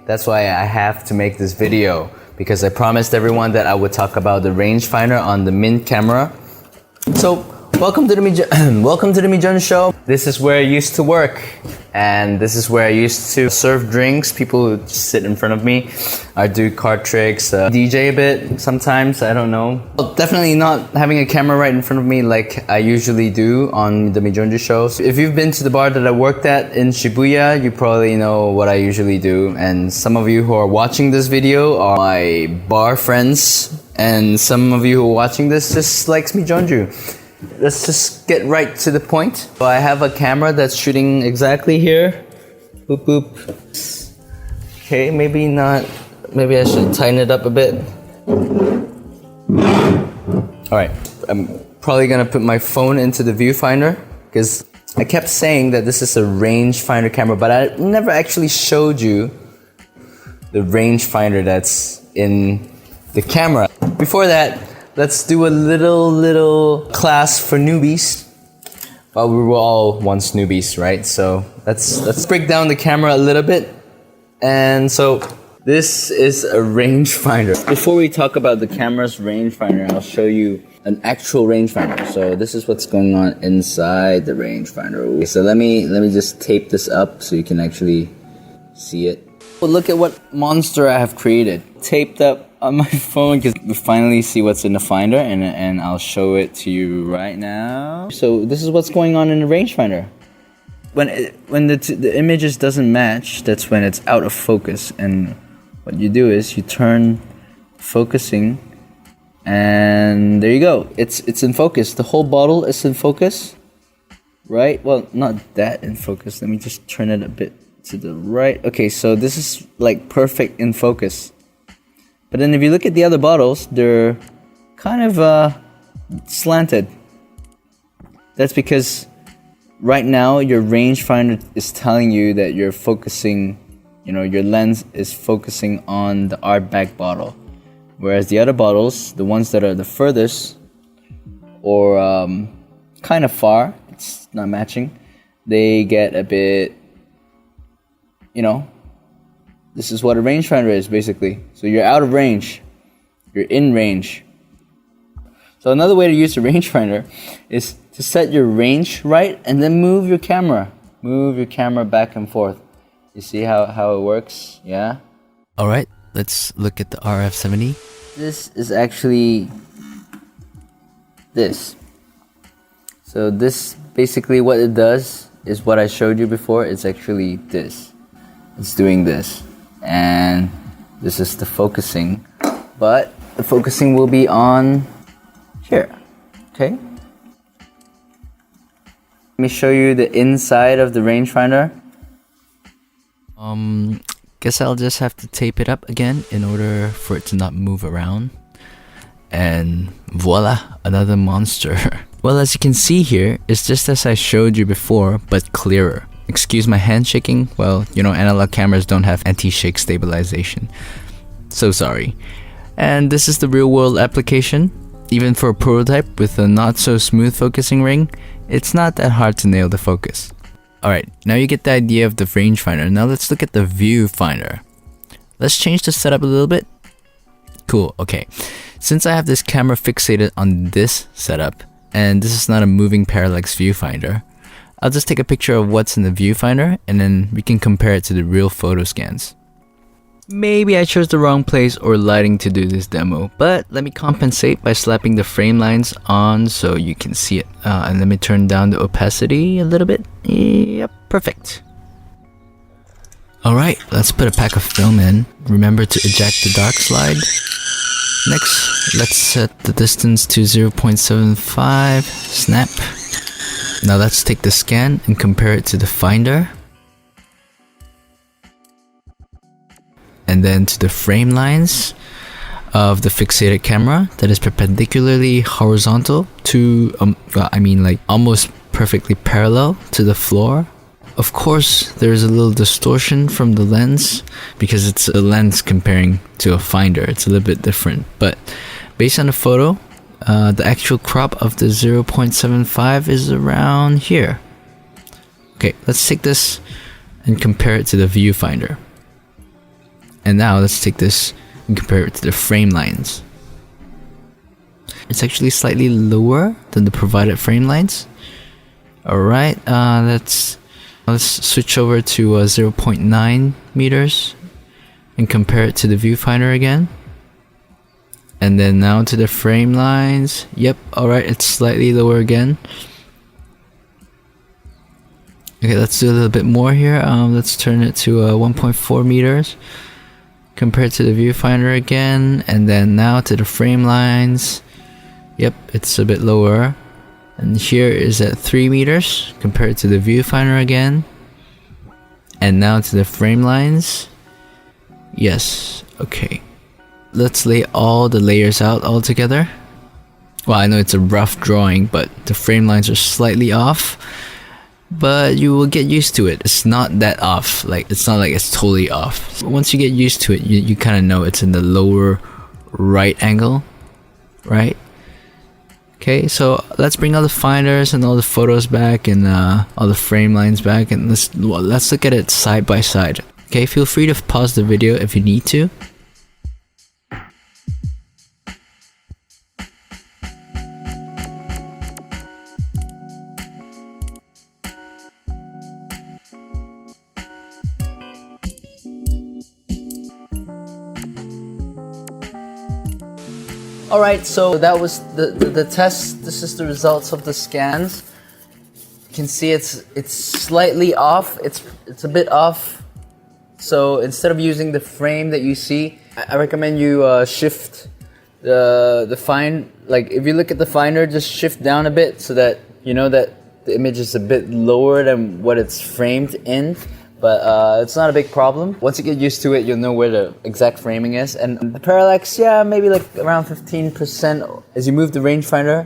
That's why I have to make this video, because I promised everyone that I would talk about the rangefinder on the Mint camera. So welcome to the Mijon Show. This is where I used to work, and this is where I used to serve drinks. People would sit in front of me. I do card tricks, DJ a bit sometimes, I don't know. Well, definitely not having a camera right in front of me like I usually do on the Mijon Show. So if you've been to the bar that I worked at in Shibuya, you probably know what I usually do. And some of you who are watching this video are my bar friends, and some of you who are watching this just likes Mijonju. Let's just get right to the point. So I have a camera that's shooting exactly here. Boop boop. Okay, maybe not. Maybe I should tighten it up a bit. Alright, I'm probably gonna put my phone into the viewfinder, because I kept saying that this is a rangefinder camera, but I never actually showed you the rangefinder that's in the camera. Before that, let's do a little class for newbies. Well, we were all once newbies, right? So let's break down the camera a little bit. And so this is a rangefinder. Before we talk about the camera's rangefinder, I'll show you an actual rangefinder. So this is what's going on inside the rangefinder. Okay, so let me just tape this up so you can actually see it. Well, look at what monster I have created. Taped up on my phone, because we finally see what's in the finder, and I'll show it to you right now. So this is what's going on in the rangefinder. When the images doesn't match, that's when it's out of focus. And what you do is you turn focusing, and there you go. It's in focus. The whole bottle is in focus, right? Well, not that in focus. Let me just turn it a bit to the right. Okay, so this is like perfect in focus. But then if you look at the other bottles, they're kind of slanted. That's because right now your rangefinder is telling you that you're focusing, your lens is focusing on the art back bottle. Whereas the other bottles, the ones that are the furthest or kind of far, it's not matching, they get a bit, this is what a rangefinder is, basically. So you're out of range. You're in range. So another way to use a rangefinder is to set your range right and then move your camera. Move your camera back and forth. You see how it works? Yeah? Alright, let's look at the RF70. This is actually this. So this, basically what it does is what I showed you before. It's actually this. It's doing this. And this is the focusing, but the focusing will be on here. Okay, let me show you the inside of the rangefinder. Guess I'll just have to tape it up again in order for it to not move around. And voila, another monster. Well, as you can see here, it's just as I showed you before, but clearer. Excuse my hand shaking. Well, analog cameras don't have anti-shake stabilization. So sorry. And this is the real world application. Even for a prototype with a not so smooth focusing ring, it's not that hard to nail the focus. Alright, now you get the idea of the rangefinder. Now let's look at the viewfinder. Let's change the setup a little bit. Cool, okay. Since I have this camera fixated on this setup, and this is not a moving parallax viewfinder, I'll just take a picture of what's in the viewfinder, and then we can compare it to the real photo scans. Maybe I chose the wrong place or lighting to do this demo, but let me compensate by slapping the frame lines on so you can see it. And let me turn down the opacity a little bit. Yep, perfect. Alright, let's put a pack of film in. Remember to eject the dark slide. Next, let's set the distance to 0.75. Snap. Now let's take the scan and compare it to the finder. And then to the frame lines of the fixated camera that is perpendicularly horizontal to, almost perfectly parallel to the floor. Of course, there's a little distortion from the lens because it's a lens comparing to a finder. It's a little bit different, but based on the photo, the actual crop of the 0.75 is around here. Okay, let's take this and compare it to the viewfinder. And now let's take this and compare it to the frame lines. It's actually slightly lower than the provided frame lines. Alright, let's switch over to 0.9 meters and compare it to the viewfinder again. And then now to the frame lines. Yep, alright, it's slightly lower again. Okay, let's do a little bit more here. Let's turn it to 1.4 meters compared to the viewfinder again. And then now to the frame lines. Yep, it's a bit lower. And here is at 3 meters compared to the viewfinder again. And now to the frame lines. Yes, okay. Let's lay all the layers out all together. Well, I know it's a rough drawing, but the frame lines are slightly off. But you will get used to it. It's not that off. Like, it's not like it's totally off. Once you get used to it, you kind of know it's in the lower right angle, right? Okay, so let's bring all the finders and all the photos back and all the frame lines back, and let's look at it side by side. Okay, feel free to pause the video if you need to. Alright, so that was the test. This is the results of the scans. You can see it's slightly off. It's a bit off. So instead of using the frame that you see, I recommend you shift the find. Like, if you look at the finder, just shift down a bit so that you know that the image is a bit lower than what it's framed in. But it's not a big problem. Once you get used to it, you'll know where the exact framing is. And the parallax, yeah, maybe like around 15%. As you move the rangefinder,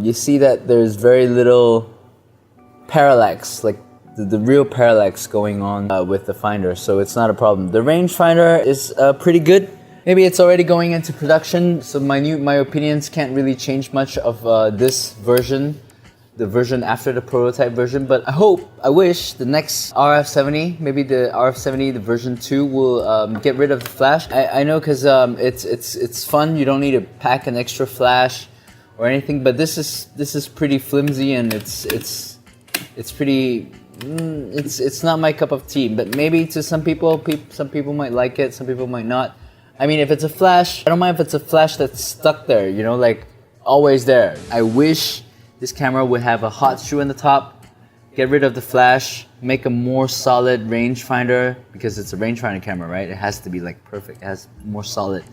you see that there's very little parallax, like the real parallax going on with the finder. So it's not a problem. The rangefinder is pretty good. Maybe it's already going into production, so my opinions can't really change much of this version. The version after the prototype version, but I wish the next RF70, maybe the RF70, the version 2 will get rid of the flash. I know, because it's fun. You don't need to pack an extra flash or anything, but this is pretty flimsy, and it's pretty. It's not my cup of tea, but maybe to some people might like it, some people might not. I mean, if it's a flash, I don't mind if it's a flash that's stuck there, you know, like always there. I wish this camera would have a hot shoe on the top, get rid of the flash, make a more solid rangefinder, because it's a rangefinder camera, right? It has to be like perfect. It has more solid.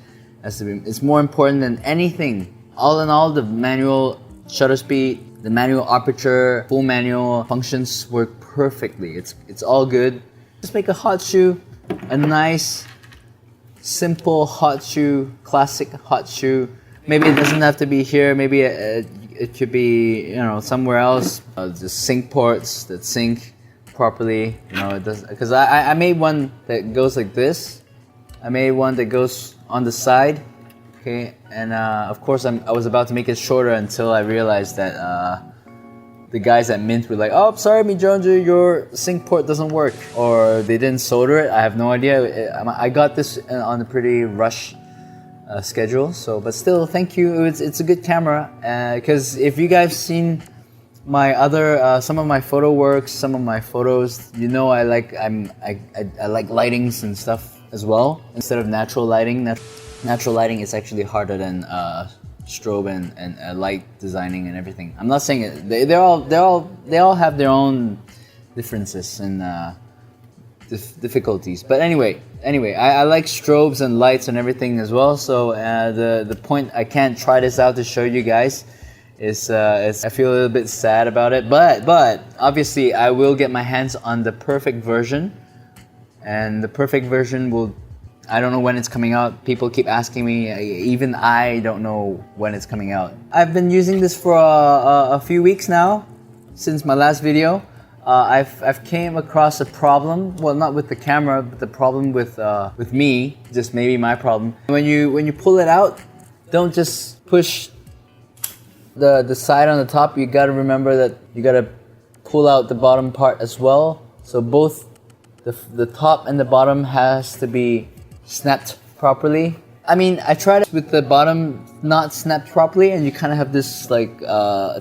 It's more important than anything. All in all, the manual shutter speed, the manual aperture, full manual functions work perfectly. It's all good. Just make a hot shoe, a nice, simple hot shoe, classic hot shoe. Maybe it doesn't have to be here. Maybe it could be, you know, somewhere else. The sync ports that sync properly. You know, it does, because I made one that goes like this. I made one that goes on the side. Okay, and of course I was about to make it shorter until I realized that the guys at Mint were like, "Oh, sorry, Mijonju, your sync port doesn't work," or they didn't solder it. I have no idea. I got this on a pretty rush schedule, so, but still, thank you. It's a good camera, because if you guys seen my other some of my photo works, some of my photos, you know I like lightings and stuff as well instead of natural lighting. Natural lighting is actually harder than strobe and light designing and everything. I'm not saying it. They all have their own differences and difficulties. But anyway, I like strobes and lights and everything as well. So the point I can't try this out to show you guys is I feel a little bit sad about it. But obviously I will get my hands on the perfect version, and the perfect version will. I don't know when it's coming out. People keep asking me. Even I don't know when it's coming out. I've been using this for a few weeks now, since my last video. I've came across a problem. Well, not with the camera, but the problem with me. Just maybe my problem. When you pull it out, don't just push the side on the top. You gotta remember that you gotta pull out the bottom part as well. So both the top and the bottom has to be snapped properly. I mean, I tried it with the bottom not snapped properly, and you kind of have this like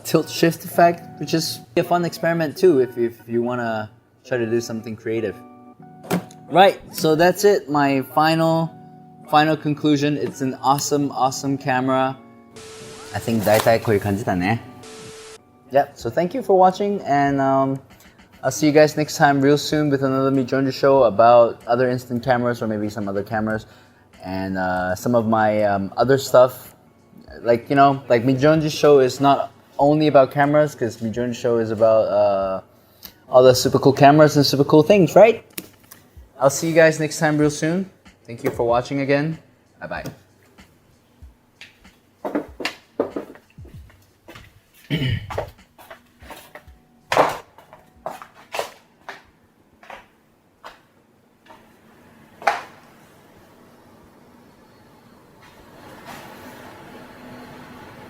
tilt shift effect, which is a fun experiment too if you want to try to do something creative. Right, so that's it. My final conclusion. It's an awesome camera. I think 다이다이 거의 간지다네. Yep. So thank you for watching, and I'll see you guys next time real soon with another Mijonju show about other instant cameras or maybe some other cameras and some of my other stuff. Like like Mijonju show is not only about cameras, because Mijonju show is about all the super cool cameras and super cool things, right? I'll see you guys next time real soon. Thank you for watching again. Bye bye.